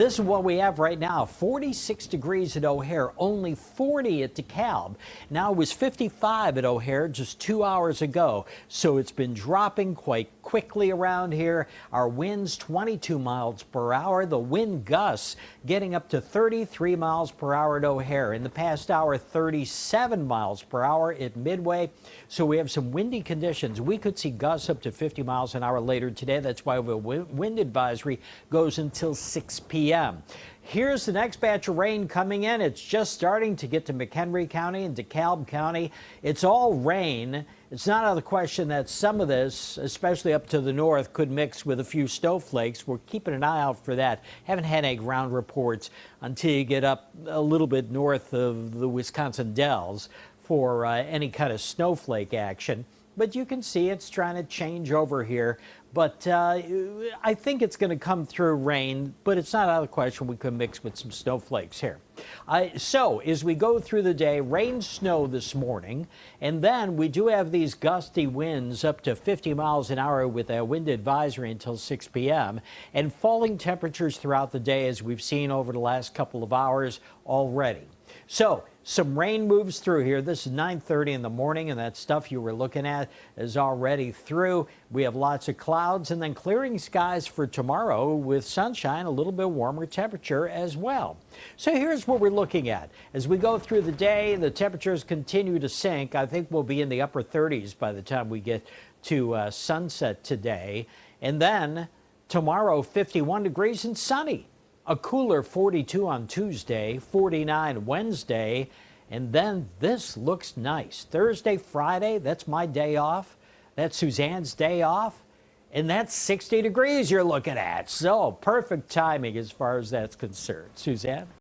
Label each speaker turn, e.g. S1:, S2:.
S1: This is what we have right now. 46 degrees at O'Hare, only 40 at DeKalb. Now it was 55 at O'Hare just 2 hours ago. So it's been dropping quite quickly around here. Our winds 22 miles per hour. The wind gusts getting up to 33 miles per hour at O'Hare. In the past hour, 37 miles per hour at Midway. So we have some windy conditions. We could see gusts up to 50 miles an hour later today. That's why the wind advisory goes until 6 p.m. Here's the next batch of rain coming in. It's just starting to get to McHenry County and DeKalb County. It's all rain. It's not out of the question that some of this, especially up to the north, could mix with a few snowflakes. We're keeping an eye out for that. Haven't had any ground reports until you get up a little bit north of the Wisconsin Dells for any kind of snowflake action. But you can see it's trying to change over here. But I think it's going to come through rain, but it's not out of the question we could mix with some snowflakes here. So as we go through the day, rain, snow this morning, and then we do have these gusty winds up to 50 miles an hour with a wind advisory until 6 p.m. and falling temperatures throughout the day as we've seen over the last couple of hours already. So some rain moves through here. This is 9:30 in the morning, and that stuff you were looking at is already through. We have lots of clouds and then clearing skies for tomorrow with sunshine, a little bit warmer temperature as well. So here's what we're looking at. As we go through the day, the temperatures continue to sink. I think we'll be in the upper 30s by the time we get to sunset today. And then tomorrow, 51 degrees and sunny. A cooler 42 on Tuesday, 49 Wednesday, and then this looks nice. Thursday, Friday, that's my day off. That's Suzanne's day off, and that's 60 degrees you're looking at. So perfect timing as far as that's concerned. Suzanne?